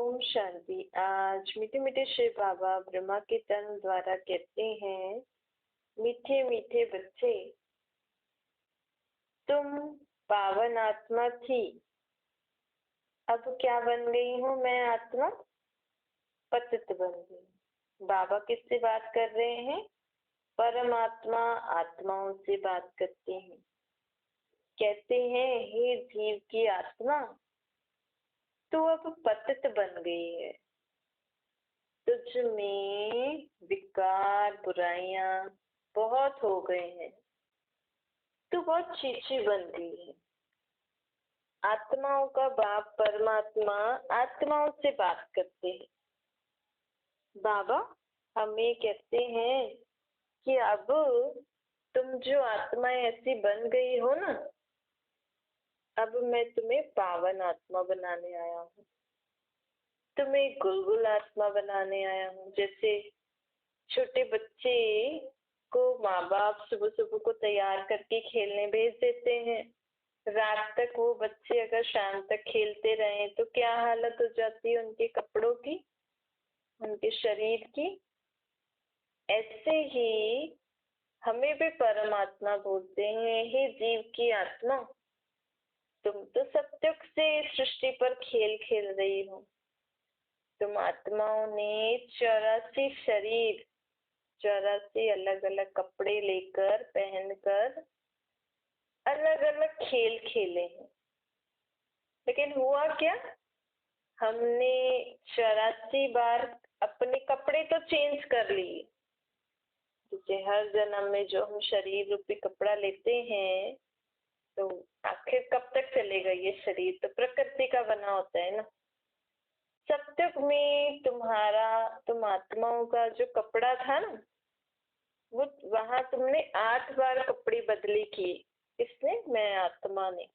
ओम शांति। आज मीठे मीठे श्री बाबा ब्रह्मा के तन द्वारा कहते हैं, मीठे मीठे बच्चे, तुम पावन आत्मा थी, अब क्या बन गई हूँ मैं आत्मा? पतित बन गई। बाबा किससे बात कर रहे हैं? परमात्मा आत्माओं से बात करते हैं। कहते हैं, हे जीव की आत्मा, तू अब पतित बन गई है। तुझ में विकार बुराइयां बहुत हो गए हैं। तू बहुत चीची बन गई है। आत्माओं का बाप परमात्मा आत्माओं से बात करते हैं। बाबा हमें कहते हैं कि अब तुम जो आत्माएं ऐसी बन गई हो ना, अब मैं तुम्हें पावन आत्मा बनाने आया हूँ, तुम्हें गुलगुल आत्मा बनाने आया हूँ। जैसे छोटे बच्चे को माँ बाप सुबह सुबह को तैयार करके खेलने भेज देते हैं, रात तक वो बच्चे अगर शाम तक खेलते रहे तो क्या हालत हो जाती है उनके कपड़ों की, उनके शरीर की। ऐसे ही हमें भी परमात्मा बोलते हैं, हे जीव की आत्मा, तुम तो सत्युग से सृष्टि पर खेल खेल रही हो। तुम आत्माओं ने 84 शरीर, 84 अलग अलग कपड़े लेकर पहनकर अलग अलग खेल खेले हैं। लेकिन हुआ क्या? हमने 84 बार अपने कपड़े तो चेंज कर लिए। जैसे हर जन्म में जो हम शरीर रूपी कपड़ा लेते हैं, तो आखिर कब तक चलेगा ये शरीर? तो प्रकृति का बना होता है ना। सत्युग में तुम आत्माओं का जो कपड़ा था ना, वो वहां तुमने 8 बार कपड़े बदली किए। किसने? मैं आत्मा ने।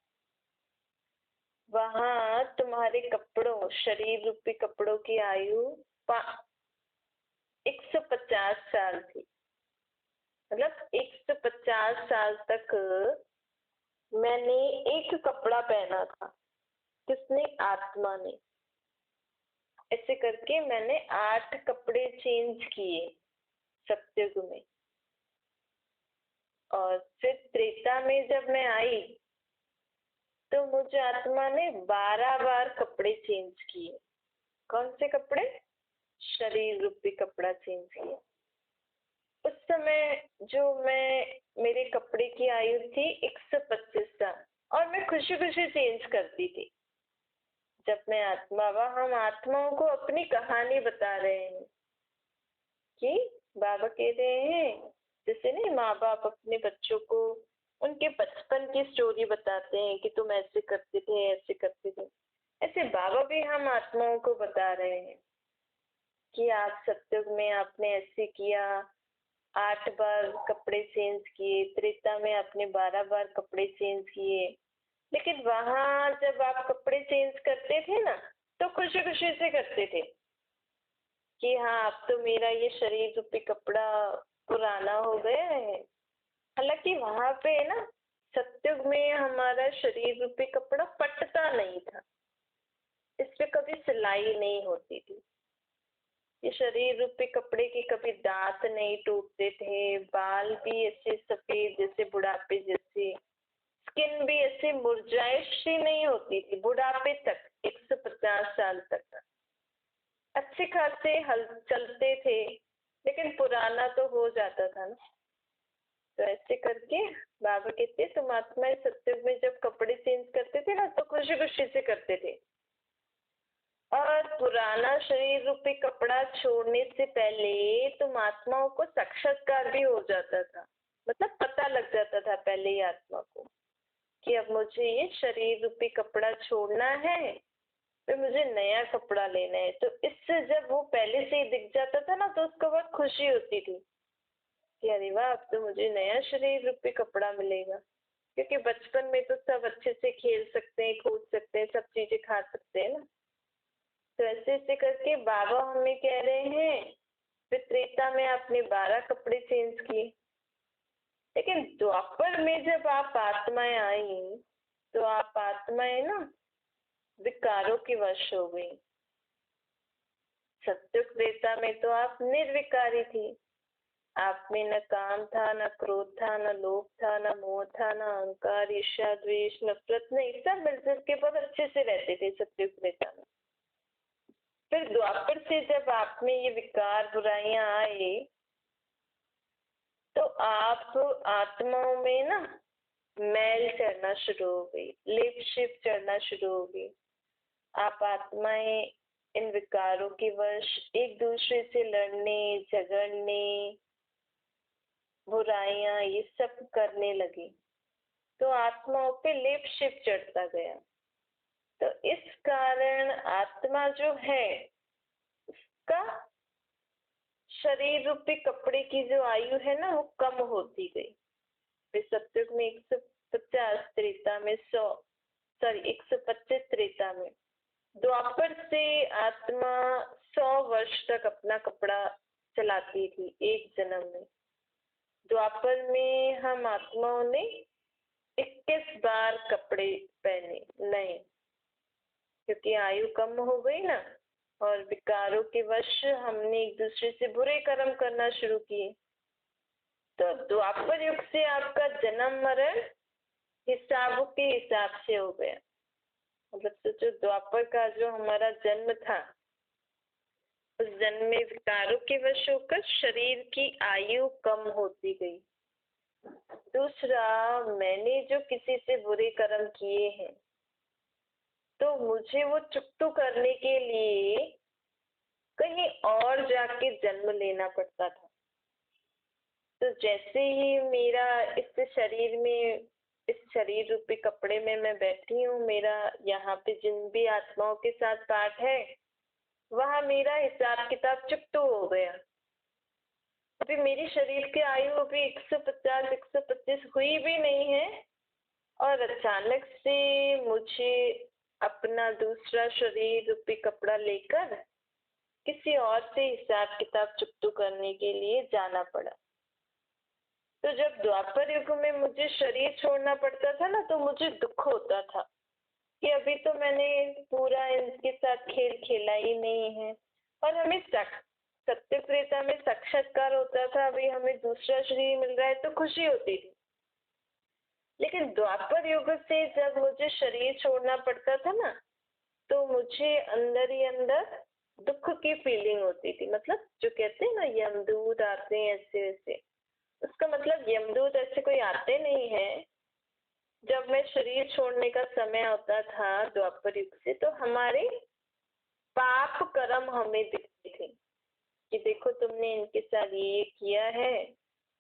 वहां तुम्हारे कपड़ों, शरीर रूपी कपड़ों की आयु 150 साल थी। मतलब 150 साल तक मैंने एक कपड़ा पहना था। किसने? आत्मा ने। ऐसे करके मैंने 8 कपड़े चेंज किए सत्युग में। और फिर त्रेता में जब मैं आई तो मुझे आत्मा ने 12 बार कपड़े चेंज किए। कौन से कपड़े? शरीर रूपी कपड़ा चेंज किया। उस समय जो मेरे कपड़े की आयु थी 125 साल, और मैं खुशी खुशी चेंज करती थी। जब मैं आत्मा, हम आत्माओं को अपनी कहानी बता रहे हैं कि बाबा कह रहे हैं, जैसे नहीं माँ बाप अपने बच्चों को उनके बचपन की स्टोरी बताते हैं कि तुम ऐसे करते थे, ऐसे करते थे। ऐसे बाबा भी हम आत्माओं को बता रहे हैं कि आप सत्युग में आपने ऐसे किया, 8 बार कपड़े चेंज किए। त्रेता में आपने 12 बार कपड़े चेंज किए। लेकिन वहां जब आप कपड़े चेंज करते थे ना, तो खुशी खुशी से करते थे कि हाँ, अब तो मेरा ये शरीर रूपी कपड़ा पुराना हो गया है। हालांकि वहां पे ना सत्युग में हमारा शरीर रूपी कपड़ा फटता नहीं था, इस पे कभी सिलाई नहीं होती थी। ये शरीर रूपी कपड़े के कभी दांत नहीं टूटते थे, बाल भी ऐसे सफेद जैसे बुढ़ापे जैसे, स्किन भी ऐसे मुरझाइश नहीं होती थी बुढ़ापे तक। 150 साल तक अच्छे खासे हल चलते थे, लेकिन पुराना तो हो जाता था ना। तो ऐसे करके बाबा कहते, तुम आत्मा सत्युग में जब कपड़े चेंज करते थे ना, तो खुशी खुशी से करते थे। और पुराना शरीर रूपी कपड़ा छोड़ने से पहले तुम आत्माओं को साक्षात्कार भी हो जाता था। मतलब पता लग जाता था पहले ही आत्मा को कि अब मुझे ये शरीर रूपी कपड़ा छोड़ना है, तो मुझे नया कपड़ा लेना है। तो इससे जब वो पहले से ही दिख जाता था ना, तो उसको बहुत खुशी होती थी कि अरे वाह, अब तो मुझे नया शरीर रूपी कपड़ा मिलेगा। क्योंकि बचपन में तो सब अच्छे से खेल सकते हैं, कूद सकते हैं, सब चीजें खा सकते हैं ना। तो ऐसे ऐसे करके बाबा हमें कह रहे हैं, फिर त्रेता में आपने 12 कपड़े चेंज किए। लेकिन द्वापर में जब आप आत्माएं आई, तो आप आत्माएं ना विकारों की वश हो गई। सत्युग त्रेता में तो आप निर्विकारी थी। आप में न काम था, न क्रोध था, न लोभ था, न मोह था, न अहंकार, ईर्ष्या, द्वेष, नफरत नहीं, सब मिलजुल के बहुत अच्छे से रहते थे सत्युग त्रेता में। फिर द्वापर से जब आप में ये विकार बुराइयां आए तो आप आत्माओं में ना मैल चढ़ना शुरू हो गई, लेप शिप चढ़ना शुरू हो गई। आप आत्माएं इन विकारों के वश एक दूसरे से लड़ने, झगड़ने, बुराइयां ये सब करने लगी। तो आत्माओं पे लेप शिप चढ़ता गया। तो इस कारण आत्मा जो है उसका शरीर रूपी कपड़े की जो आयु है ना वो कम होती गई। फिर सत्युग में 150, त्रेता में 100, सॉरी 125 त्रेता में। द्वापर से आत्मा 100 वर्ष तक अपना कपड़ा चलाती थी एक जन्म में। द्वापर में हम आत्माओं ने 21 बार कपड़े पहने नए, क्योंकि आयु कम हो गई ना और विकारों के वश हमने एक दूसरे से बुरे कर्म करना शुरू किए। तो द्वापर युग से आपका जन्म मरण हिसाबों के हिसाब से हो गया। मतलब सोचो द्वापर का जो हमारा जन्म था उस जन्म में विकारों के वश होकर शरीर की आयु कम होती गई। दूसरा, मैंने जो किसी से बुरे कर्म किए हैं तो मुझे वो चुकतू करने के लिए कहीं और जाके जन्म लेना पड़ता था। तो जैसे ही मेरा इस शरीर में, इस शरीर रूपी कपड़े में मैं बैठी हूँ, मेरा यहाँ पे जिन भी आत्माओं के साथ पाठ है वहाँ मेरा हिसाब किताब चुकतू हो गया। अभी मेरी शरीर की आयु अभी 150 125 हुई भी नहीं है और अचानक से मुझे अपना दूसरा शरीर रूपी कपड़ा लेकर किसी और से हिसाब किताब चुकतू करने के लिए जाना पड़ा। तो जब द्वापर युग में मुझे शरीर छोड़ना पड़ता था ना तो मुझे दुख होता था कि अभी तो मैंने पूरा इनके साथ खेल खेला ही नहीं है। और हमें सत्य त्रेता में साक्षात्कार होता था, अभी हमें दूसरा शरीर मिल रहा है तो खुशी होती थी। लेकिन द्वापर युग से जब मुझे शरीर छोड़ना पड़ता था ना तो मुझे अंदर ही अंदर दुख की फीलिंग होती थी। मतलब जो कहते हैं ना यमदूत आते हैं ऐसे वैसे, उसका मतलब यमदूत ऐसे कोई आते नहीं है। जब मैं शरीर छोड़ने का समय होता था द्वापर युग से तो हमारे पाप कर्म हमें दिखते थे कि देखो तुमने इनके साथ ये किया है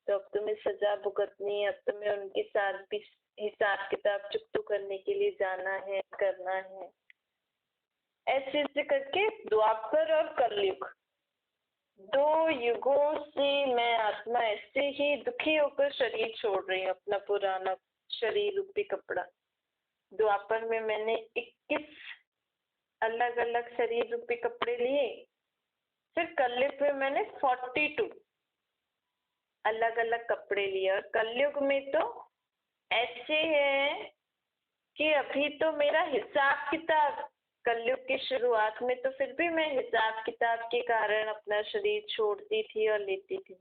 तो अब तुम्हें सजा भुगतनी है, अब तुम्हें उनके साथ भी हिसाब किताब चुकतू करने के लिए जाना है, करना है। ऐसे ऐसे करके द्वापर और कलयुग 2 युगों से मैं आत्मा ऐसे ही दुखी होकर शरीर छोड़ रही हूँ, अपना पुराना शरीर रूपी कपड़ा। द्वापर में मैंने 21 अलग अलग शरीर रूपी कपड़े लिए। फिर कलयुग में मैंने 42 अलग अलग कपड़े लिए। और कलयुग में तो ऐसे है कि अभी तो मेरा हिसाब किताब, कलयुग की शुरुआत में तो फिर भी मैं हिसाब किताब के कारण अपना शरीर छोड़ती थी और लेती थी।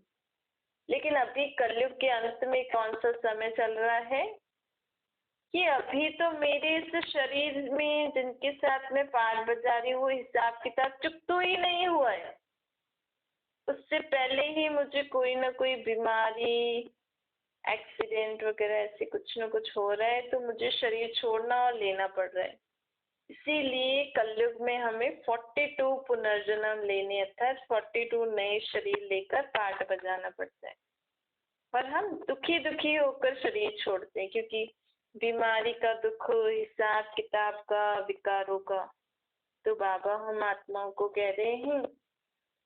लेकिन अभी कलयुग के अंत में कौन सा समय चल रहा है कि अभी तो मेरे इस शरीर में जिनके साथ मैं पाठ बजा रही हूँ वो हिसाब किताब चुकतू ही नहीं हुआ है। उससे पहले ही मुझे कोई ना कोई बीमारी, एक्सीडेंट वगैरह ऐसे कुछ ना कुछ हो रहा है तो मुझे शरीर छोड़ना और लेना पड़ रहा है। इसीलिए कलयुग में हमें 42 पुनर्जन्म लेने अर्थात 42 नए शरीर लेकर पाठ बजाना पड़ता है। और हम दुखी दुखी होकर शरीर छोड़ते हैं क्योंकि बीमारी का दुख, हिसाब किताब का, विकारों का। तो बाबा हम आत्माओं को कह रहे हैं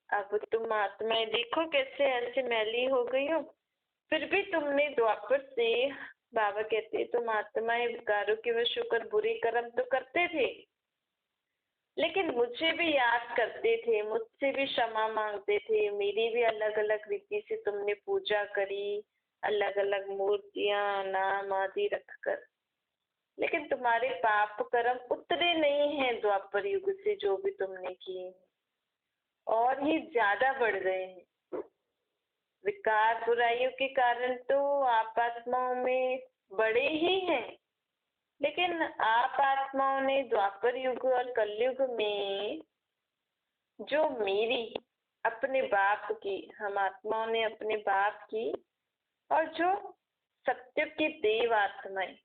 अब तुम आत्माएं देखो कैसे ऐसे मैली हो गई हो, फिर भी तुमने द्वापर से, बाबा कहते तुम आत्माएं विकारों के वश होकर बुरे कर्म तो करते थे लेकिन मुझे भी याद करते थे, मुझसे भी क्षमा मांगते थे, मेरी भी अलग अलग रीति से तुमने पूजा करी, अलग अलग मूर्तियां नाम आदि रखकर। लेकिन तुम्हारे पाप कर्म उतरे नहीं हैं द्वापर युग से जो भी तुमने किए। और ही ज्यादा बढ़ गए हैं। विकार बुराइयों के कारण तो आप आत्माओं में बड़े ही हैं, लेकिन आप आत्माओं ने द्वापर युग और कलयुग में जो मेरी अपने बाप की, हम आत्माओं ने अपने बाप की, और जो सत्युग की देव आत्माएं,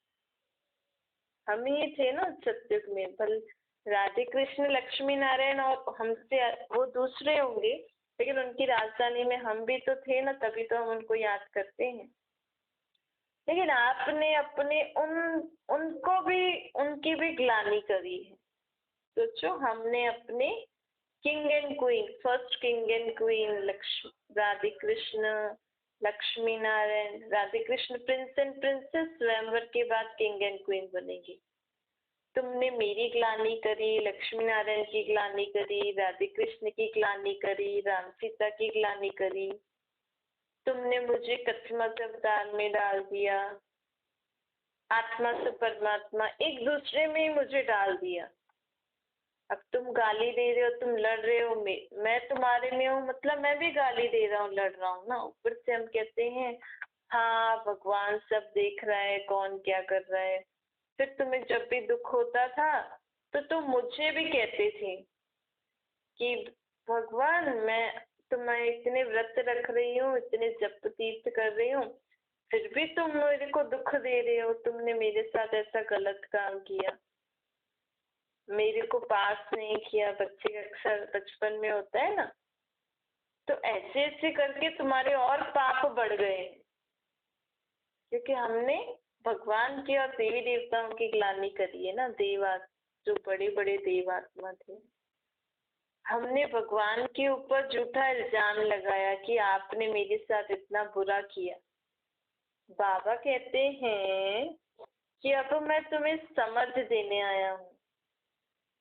हम ही थे ना सत्युग में। भले राधे कृष्ण लक्ष्मी नारायण और हमसे वो दूसरे होंगे, लेकिन उनकी राजधानी में हम भी तो थे ना, तभी तो हम उनको याद करते हैं। लेकिन आपने अपने उनको भी, उनकी भी ग्लानि करी है। सोचो, हमने अपने king and queen, first king and queen Lakshmi Radhe Krishna Lakshmi Narayan, Radhe Krishna Prince and princess स्वयंवर के बाद किंग एंड क्वीन बनेगी। तुमने मेरी ग्लानि करी, लक्ष्मी नारायण की ग्लानि करी, राधे कृष्ण की ग्लानि करी, राम सीता की ग्लानि करी। तुमने मुझे कथमत अवतार में डाल दिया, आत्मा से परमात्मा एक दूसरे में ही मुझे डाल दिया। अब तुम गाली दे रहे हो, तुम लड़ रहे हो, मैं तुम्हारे में हूँ, मतलब मैं भी गाली दे रहा हूँ, लड़ रहा हूँ ना। ऊपर से हम कहते हैं हाँ भगवान सब देख रहा है, कौन क्या कर रहा है। फिर तुम्हें जब भी दुख होता था तो तुम मुझे भी कहते थे कि भगवान मैं तुम्हें इतने व्रत रख रही हूँ, इतने जप तीर्थ कर रही हूँ, फिर भी तुम मेरे को दुख दे रहे हो, तुमने मेरे साथ ऐसा गलत काम किया, मेरे को पास नहीं किया। बच्चे अक्सर बचपन में होता है ना, तो ऐसे ऐसे करके तुम्हारे और पाप बढ़ गए, क्योंकि हमने भगवान की और देवी देवताओं की ग्लानि करी है ना। जो बड़े बड़े देवात्मा थे, हमने भगवान के ऊपर झूठा इल्जाम लगाया कि आपने मेरे साथ इतना बुरा किया। बाबा कहते हैं कि अब मैं तुम्हें समझ देने आया हूँ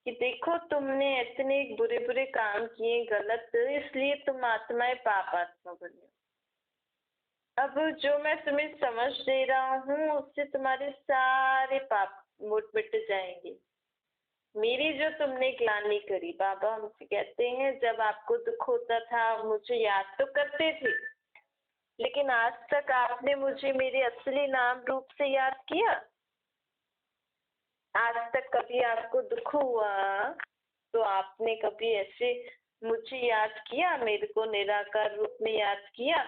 कि देखो तुमने इतने बुरे बुरे काम किए गलत, इसलिए तुम आत्माएं पाप आत्मा बनी। अब जो मैं तुम्हें समझ दे रहा हूँ उससे तुम्हारे सारे पाप मिट जाएंगे। मेरी जो तुमने ग्लानि करी, बाबा हमसे कहते हैं जब आपको दुख होता था मुझे याद तो करते थे, लेकिन आज तक आपने मुझे मेरे असली नाम रूप से याद किया? आज तक कभी आपको दुख हुआ तो आपने कभी ऐसे मुझे याद किया, मेरे को निराकार रूप में याद किया?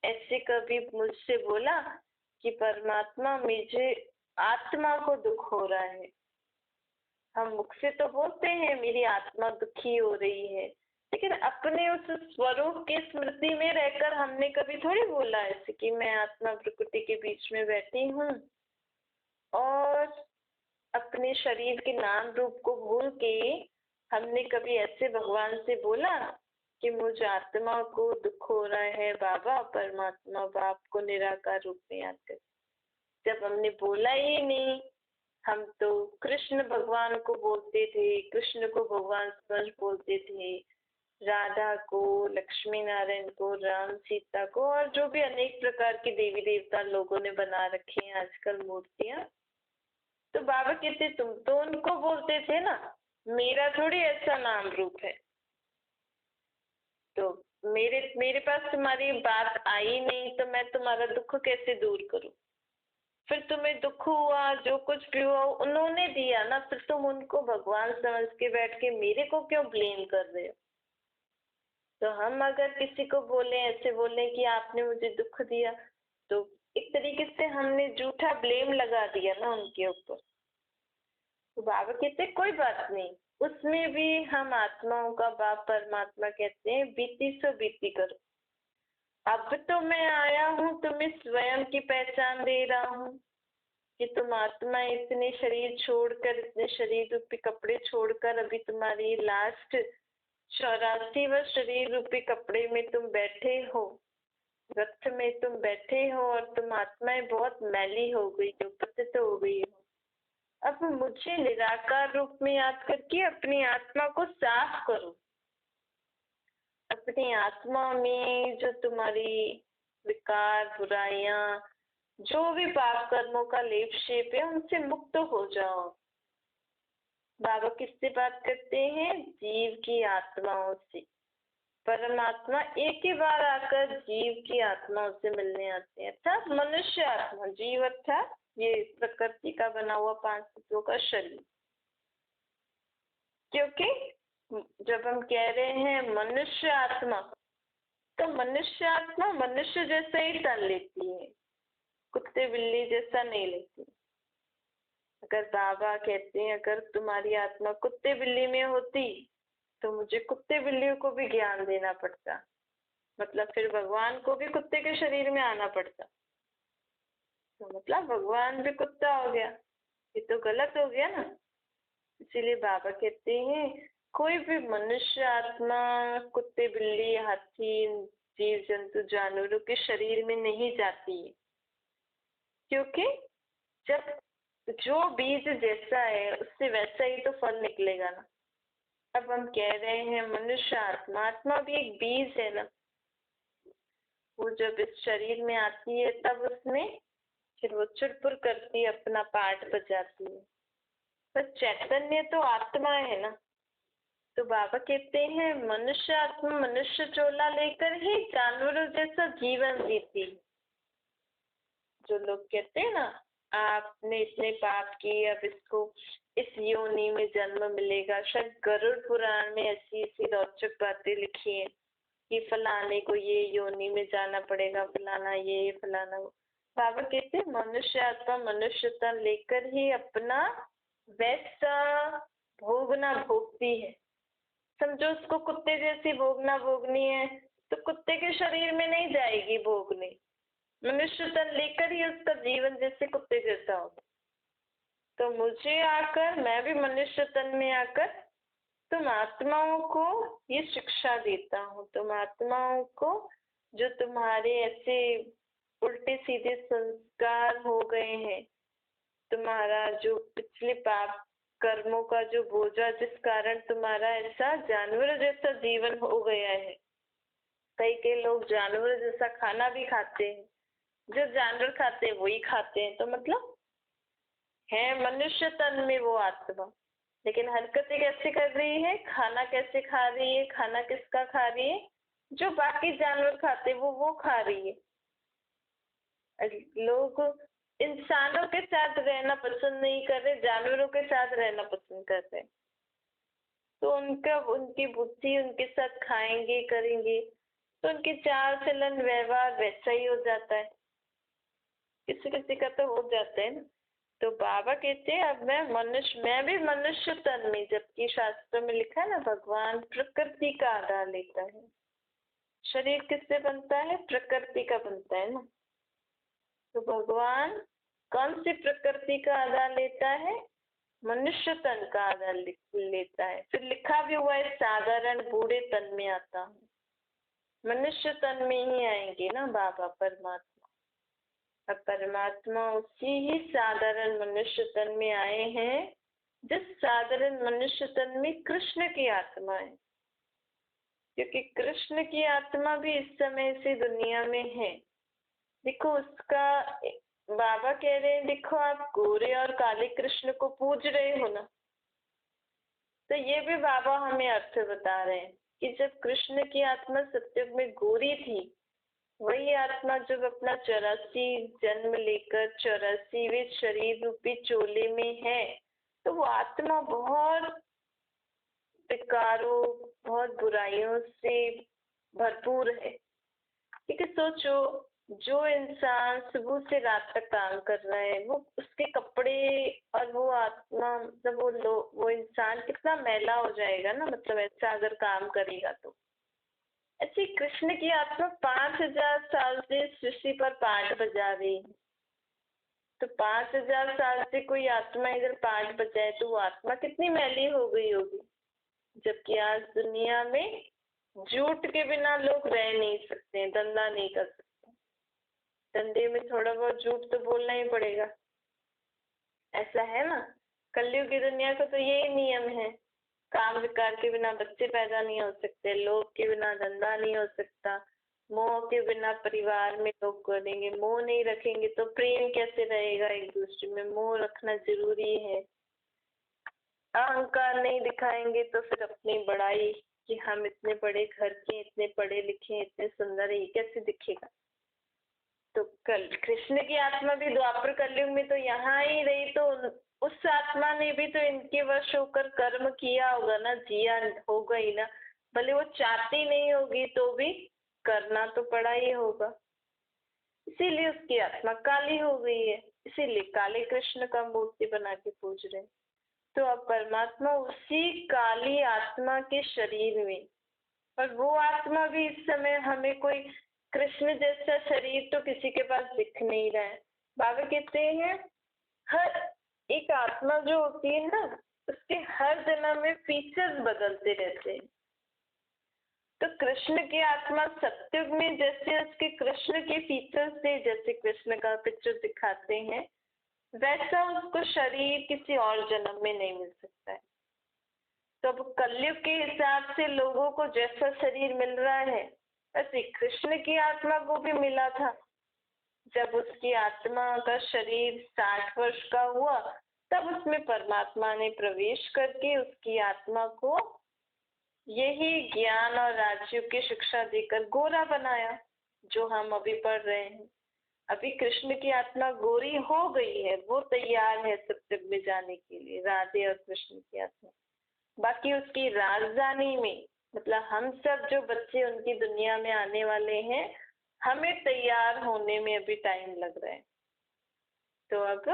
ऐसे कभी मुझसे बोला कि परमात्मा मुझे आत्मा को दुख हो रहा है? हम मुख से तो बोलते हैं मेरी आत्मा दुखी हो रही है, लेकिन अपने उस स्वरूप की स्मृति में रहकर हमने कभी थोड़ी बोला ऐसे कि मैं आत्मा प्रकृति के बीच में बैठी हूँ और अपने शरीर के नाम रूप को भूल के हमने कभी ऐसे भगवान से बोला कि मुझे आत्मा को दुख हो रहा है बाबा, परमात्मा बाप को निराकार रूप में याद कर? जब हमने बोला ही नहीं, हम तो कृष्ण भगवान को बोलते थे, कृष्ण को भगवान समझ बोलते थे, राधा को, लक्ष्मी नारायण को, राम सीता को, और जो भी अनेक प्रकार के देवी देवता लोगों ने बना रखे हैं आजकल मूर्तियां। तो बाबा कहते तुम तो उनको बोलते थे ना, मेरा थोड़ी ऐसा नाम रूप है। तो मेरे पास तुम्हारी बात आई नहीं तो मैं तुम्हारा दुख कैसे दूर करूं? फिर तुम्हें दुख हुआ, जो कुछ भी हुआ उन्होंने दिया ना, फिर तुम उनको भगवान समझ के बैठ के मेरे को क्यों ब्लेम कर रहे हो? तो हम अगर किसी को बोले, ऐसे बोले कि आपने मुझे दुख दिया, तो एक तरीके से हमने झूठा ब्लेम लगा दिया ना उनके ऊपर। तो बाबा कहते कोई बात नहीं, उसमें भी हम आत्माओं का बाप परमात्मा कहते हैं बीती सो बीती करो। अब तो मैं आया हूँ तुम्हें स्वयं की पहचान दे रहा हूँ कि तुम आत्मा इतने शरीर छोड़कर, इतने शरीर रूपी कपड़े छोड़कर, अभी तुम्हारी लास्ट 84वां शरीर रूपी कपड़े में तुम बैठे हो, रथ में तुम बैठे हो, और तुम आत्माएं बहुत मैली हो गई हो, पतित हो गई हो। अब मुझे निराकार रूप में याद करके अपनी आत्मा को साफ करो। अपनी आत्मा में जो तुम्हारी विकार, बुराइयां, जो भी पाप कर्मों का लेप शेप है, उनसे मुक्त हो जाओ। बाबा किससे बात करते हैं? जीव की आत्माओं से। परमात्मा एक ही बार आकर जीव की आत्मा से मिलने आते हैं, अर्थात मनुष्य आत्मा, जीव अर्थात ये प्रकृति का बना हुआ 5 तत्वों का शरीर। क्योंकि जब हम कह रहे हैं मनुष्य आत्मा, तो मनुष्य आत्मा मनुष्य जैसा ही तन लेती है, कुत्ते बिल्ली जैसा नहीं लेती। अगर बाबा कहते हैं अगर तुम्हारी आत्मा कुत्ते बिल्ली में होती तो मुझे कुत्ते बिल्लियों को भी ज्ञान देना पड़ता, मतलब फिर भगवान को भी कुत्ते के शरीर में आना पड़ता, तो मतलब भगवान भी कुत्ता हो गया, ये तो गलत हो गया ना। इसीलिए बाबा कहते हैं कोई भी मनुष्य आत्मा कुत्ते बिल्ली हाथी जीव जंतु जानवरों के शरीर में नहीं जाती है, क्योंकि जब जो बीज जैसा है उससे वैसा ही तो फल निकलेगा ना। अब हम कह रहे हैं मनुष्य आत्मा, आत्मा भी एक बीज है ना, वो जब इस शरीर में आती है तब उसमें फिर वो चुरपुर करती है, अपना पार्ट बजाती है, पर चैतन्य तो आत्मा है ना। तो बाबा कहते हैं मनुष्य आत्मा मनुष्य चोला लेकर ही जानवरों जैसा जीवन जीती है। जो लोग कहते हैं ना आपने इतने पाप किए अब इसको इस योनि में जन्म मिलेगा, शायद गरुड़ पुराण में ऐसी ऐसी रोचक बातें लिखी है कि फलाने को ये योनि में जाना पड़ेगा, फलाना ये फलाना वो। बाबा कहते हैं मनुष्य आत्मा मनुष्य तन लेकर ही अपना वैसा भोगना भोगती है। समझो उसको कुत्ते जैसी भोगना भोगनी है तो कुत्ते के शरीर में नहीं जाएगी भोगने, मनुष्य तन लेकर ही उसका जीवन जैसे कुत्ते जैसा होगा। तो मुझे आकर मैं भी मनुष्य तन में आकर तुम आत्माओं को ये शिक्षा देता हूँ, तुम आत्माओं को जो तुम्हारे ऐसे उल्टे सीधे संस्कार हो गए हैं, तुम्हारा जो पिछले पाप कर्मों का जो बोझा जिस कारण तुम्हारा ऐसा जानवर जैसा जीवन हो गया है। कई लोग जानवर जैसा खाना भी खाते हैं, जो जानवर खाते हैं वही खाते हैं, तो मतलब है मनुष्य तन में वो आत्मा, लेकिन हरकतें कैसे कर रही है, खाना कैसे खा रही है, खाना किसका खा रही है, जो बाकी जानवर खाते वो खा रही है। लोग इंसानों के साथ रहना पसंद नहीं कर रहे, जानवरों के साथ रहना पसंद कर रहे, तो उनकी बुद्धि उनके साथ खाएंगे करेंगे तो उनके चाल चलन व्यवहार वैसा ही हो जाता है, किसी किसी का तो हो जाता है ना। तो बाबा कहते हैं अब मैं भी मनुष्य तन में, जबकि शास्त्रों में लिखा है ना भगवान प्रकृति का आधार लेता है। शरीर किससे बनता है, प्रकृति का बनता है ना। तो भगवान कौन सी प्रकृति का आधार लेता है, मनुष्य तन का आधार लेता है। फिर लिखा भी हुआ है साधारण बूढ़े तन में आता हूँ, मनुष्य तन में ही आएंगे ना बाबा परमात्मा। अब परमात्मा उसी ही साधारण मनुष्य तन में आए हैं जिस साधारण मनुष्य तन में कृष्ण की आत्मा है, क्योंकि कृष्ण की आत्मा भी इस समय से दुनिया में है। देखो उसका बाबा कह रहे हैं देखो आप गोरे और काले कृष्ण को पूज रहे हो ना, तो ये भी बाबा हमें अर्थ बता रहे हैं कि जब कृष्ण की आत्मा सत्युग में गोरी थी, वही आत्मा जब अपना 84 जन्म लेकर 84वें शरीर रूपी चोले में है, तो वो आत्मा बहुत विकारों बहुत बुराइयों से भरपूर है। ठीक है, सोचो जो इंसान सुबह से रात तक काम कर रहा है, वो उसके कपड़े और वो आत्मा मतलब वो इंसान कितना मैला हो जाएगा ना, मतलब ऐसा अगर काम करेगा तो। ऐसे कृष्ण की आत्मा 5000 साल से सृष्टि पर पाठ बजा रही है, तो 5000 साल से कोई आत्मा इधर पाठ बजाए तो वो आत्मा कितनी मैली हो गई होगी। जबकि आज दुनिया में झूठ के बिना लोग रह नहीं सकते, धंधा नहीं कर सकते, धंधे में थोड़ा बहुत झूठ तो बोलना ही पड़ेगा, ऐसा है ना। कलयुग की दुनिया का तो यही नियम है, काम विकार के बिना बच्चे पैदा नहीं हो सकते, लोभ के बिना धंधा नहीं हो सकता, मोह के बिना परिवार में लोग करेंगे, मोह नहीं रखेंगे तो प्रेम कैसे रहेगा, एक दूसरे में मोह रखना जरूरी है। अहंकार नहीं दिखाएंगे तो फिर अपनी बड़ाई कि हम इतने बड़े घर के, इतने पढ़े लिखे, इतने सुंदर है, ये कैसे दिखेगा। तो कल कृष्ण की आत्मा भी द्वापर कलयुग में तो यहाँ ही रही, तो उस आत्मा ने भी तो इनके वश होकर कर्म किया होगा ना, जिया होगा ही ना। भले वो चाहती नहीं होगी तो भी करना तो पड़ा ही होगा, इसीलिए उसकी आत्मा काली हो गई है, इसीलिए काले कृष्ण का मूर्ति बना के पूज रहे हैं। तो अब परमात्मा उसी काली आत्मा के शरीर में, और वो आत्मा भी इस समय हमें कोई कृष्ण जैसा शरीर तो किसी के पास दिख नहीं रहा है। बाबा कहते हैं हर एक आत्मा जो होती है ना, उसके हर जन्म में फीचर्स बदलते रहते हैं। तो कृष्ण की आत्मा सत्युग में जैसे उसके कृष्ण के फीचर्स थे, जैसे कृष्ण का पिक्चर दिखाते हैं, वैसा उसको शरीर किसी और जन्म में नहीं मिल सकता है। तो अब कलयुग के हिसाब से लोगों को जैसा शरीर मिल रहा है, वैसे कृष्ण की आत्मा को भी मिला था। जब उसकी आत्मा का शरीर 60 वर्ष का हुआ, तब उसमें परमात्मा ने प्रवेश करके उसकी आत्मा को यही ज्ञान और राजयोग की शिक्षा देकर गोरा बनाया, जो हम अभी पढ़ रहे हैं। अभी कृष्ण की आत्मा गोरी हो गई है, वो तैयार है सत्युग में जाने के लिए, राधे और कृष्ण की आत्मा। बाकी उसकी राजधानी में, मतलब हम सब जो बच्चे उनकी दुनिया में आने वाले हैं, हमें तैयार होने में अभी टाइम लग रहा है। तो अब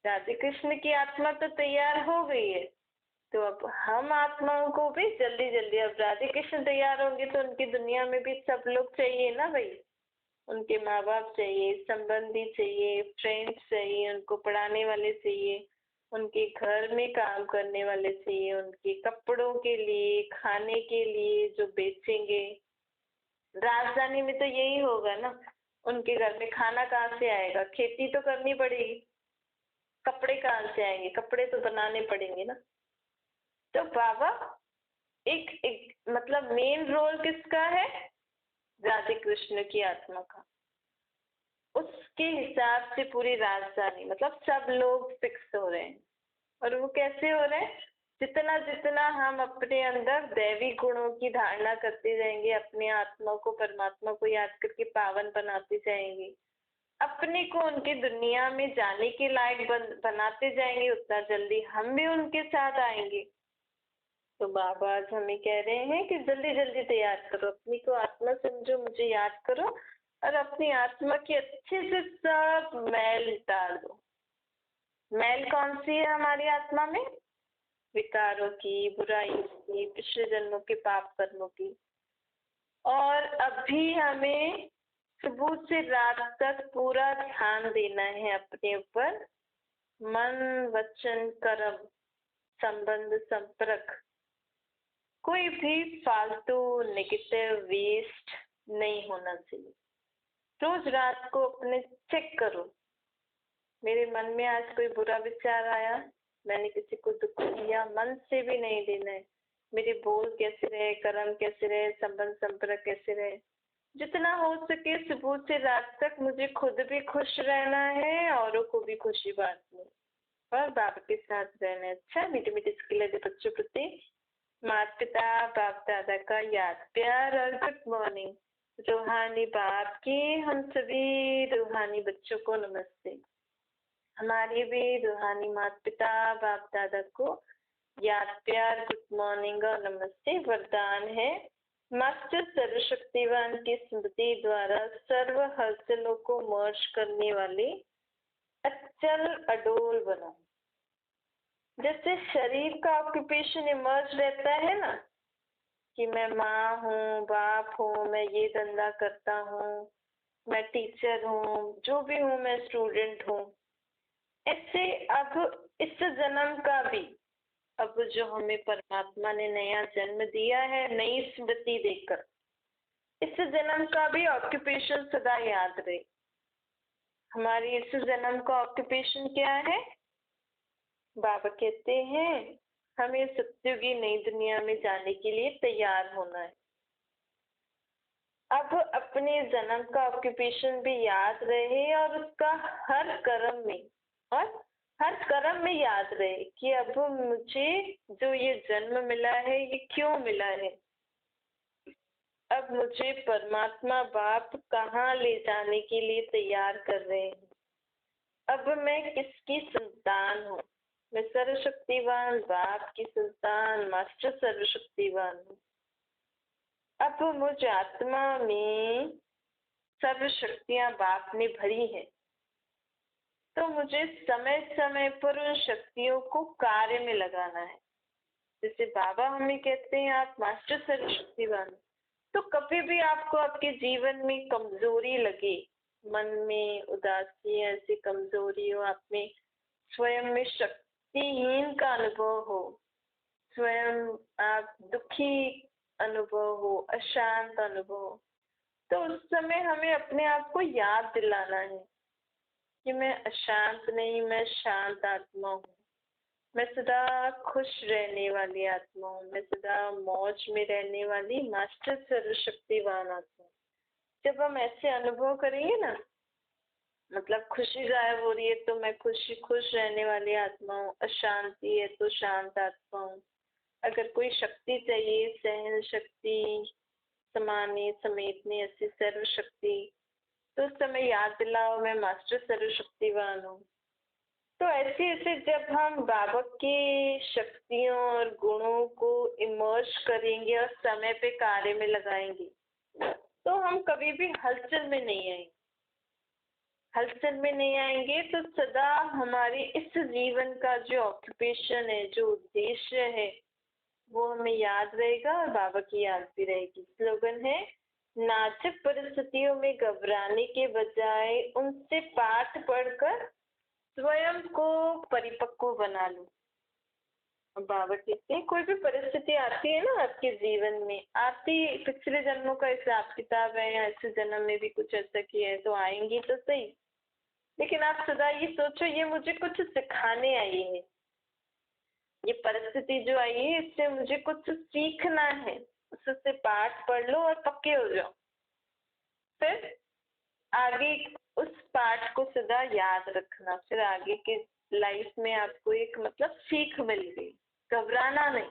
राधे कृष्ण की आत्मा तो तैयार हो गई है, तो अब हम आत्माओं को भी जल्दी जल्दी, अब राधे कृष्ण तैयार होंगे तो उनकी दुनिया में भी सब लोग चाहिए ना भाई, उनके माँ बाप चाहिए, संबंधी चाहिए, फ्रेंड्स चाहिए, उनको पढ़ाने वाले चाहिए, उनके घर में काम करने वाले चाहिए, उनके कपड़ों के लिए, खाने के लिए जो बेचेंगे। राजधानी में तो यही होगा ना, उनके घर में खाना कहाँ से आएगा, खेती तो करनी पड़ेगी, कपड़े कहाँ से आएंगे, कपड़े तो बनाने पड़ेंगे ना। तो बाबा एक मतलब मेन रोल किसका है, राधे कृष्ण की आत्मा का। उसके हिसाब से पूरी राजधानी, मतलब सब लोग फिक्स हो रहे हैं। और वो कैसे हो रहे हैं, जितना जितना हम अपने अंदर दैवी गुणों की धारणा करते जाएंगे, अपने आत्मा को, परमात्मा को याद करके पावन बनाते जाएंगे, अपने को उनकी दुनिया में जाने के लायक बनाते जाएंगे, उतना जल्दी हम भी उनके साथ आएंगे। तो बाबा आज हमें कह रहे हैं कि जल्दी जल्दी तैयार करो, अपनी को आत्मा समझो, मुझे याद करो, और अपनी आत्मा की अच्छे से सब मैल उतार दो। मैल कौन सी है हमारी आत्मा में, विकारों की, बुराइयों की, पिछले जन्मों के पाप कर्मों की। और अभी हमें सुबह से रात तक पूरा ध्यान देना है अपने ऊपर, मन वचन कर्म संबंध संपर्क, कोई भी फालतू नेगेटिव वेस्ट नहीं होना चाहिए। रोज रात को अपने चेक करो, मेरे मन में आज कोई बुरा विचार आया, मैंने किसी को दुख दिया, मन से भी नहीं देना है। मेरे बोल कैसे रहे, कर्म कैसे रहे, संबंध संपर्क कैसे रहे, जितना हो सके सुबह से रात तक मुझे खुद भी खुश रहना है, औरों को भी खुशी बांटनी और बाबा के साथ रहना है। अच्छा, मीठे मीठे स्किल बच्चों प्रति माता पिता बाप दादा का याद प्यार और गुड मॉर्निंग। रूहानी बाप की हम सभी रूहानी बच्चों को नमस्ते। हमारे भी रूहानी माता पिता बाप दादा को याद प्यार गुड मॉर्निंग और नमस्ते। वरदान है, मास्टर सर्वशक्तिवान की स्मृति द्वारा सर्व हलचलों को मर्ज करने वाले अचल अडोल बनो। जैसे शरीर का ऑक्यूपेशन इमर्ज रहता है ना, कि मैं माँ हूँ, बाप हूँ, मैं ये धंधा करता हूँ, मैं टीचर हूँ, जो भी हूँ, मैं स्टूडेंट हूँ। ऐसे अब इस जन्म का भी, अब जो हमें परमात्मा ने नया जन्म दिया है, नई स्मृति देकर, इस जन्म का भी ऑक्यूपेशन सदा याद रहे। हमारी इस जन्म का ऑक्यूपेशन क्या है, बाबा कहते हैं हमें सत्युगी नई दुनिया में जाने के लिए तैयार होना है। अब अपने जन्म का ऑक्यूपेशन भी याद रहे, और उसका हर कर्म में, और हर कर्म में याद रहे कि अब मुझे जो ये जन्म मिला है, ये क्यों मिला है, अब मुझे परमात्मा बाप कहाँ ले जाने के लिए तैयार कर रहे हैं। अब मैं किसकी संतान हूँ? मैं सर्वशक्तिवान बाप की संतान, मास्टर सर्वशक्तिवान हूँ। अब मुझ आत्मा में सर्व शक्तियां बाप ने भरी है, तो मुझे समय समय पर उन शक्तियों को कार्य में लगाना है। जैसे बाबा हमें कहते हैं आप मास्टर सर्वशक्तिवान, तो कभी भी आपको आपके जीवन में कमजोरी लगे, मन में उदासी ऐसी कमजोरी हो, आप में स्वयं में शक्तिहीन का अनुभव हो, स्वयं आप दुखी अनुभव हो, अशांत अनुभव हो, तो उस समय हमें अपने आप को याद दिलाना है कि मैं अशांत नहीं, मैं शांत आत्मा हूँ, मैं सदा खुश रहने वाली आत्मा हूँ, मैं सदा मौज में रहने वाली मास्टर सर्वशक्तिवान आत्मा हूँ। जब हम ऐसे अनुभव करेंगे ना, मतलब खुशी गायब हो रही है तो मैं खुश रहने वाली आत्मा हूँ, अशांति है तो शांत आत्मा हूँ, अगर कोई शक्ति चाहिए, सहन शक्ति, समाने समेटने ऐसी सर्व शक्ति, तो उस समय याद दिलाओ मैं मास्टर सर्वशक्तिवान हूँ। तो ऐसे ऐसे जब हम बाबा की शक्तियों और गुणों को इमर्ज करेंगे और समय पे कार्य में लगाएंगे, तो हम कभी भी हलचल में नहीं आएंगे। हलचल में नहीं आएंगे तो सदा हमारे इस जीवन का जो ऑक्यूपेशन है, जो उद्देश्य है, वो हमें याद रहेगा और बाबा की याद भी रहेगी। स्लोगन है, नाजुक परिस्थितियों में घबराने के बजाय उनसे पाठ पढ़कर स्वयं को परिपक्व बना लो। बाबा कहते हैं कोई भी परिस्थिति आती है ना आपके जीवन में, आती पिछले जन्मों का हिसाब किताब है या ऐसे जन्म में भी कुछ ऐसा किया है तो आएंगी तो सही, लेकिन आप सदा ये सोचो ये मुझे कुछ सिखाने आई है, ये परिस्थिति जो आई है इससे मुझे कुछ सीखना है, उससे पाठ पढ़ लो और पक्के हो जाओ। फिर आगे उस पाठ को सदा याद रखना, फिर आगे के लाइफ में आपको एक मतलब सीख मिल गई, घबराना नहीं।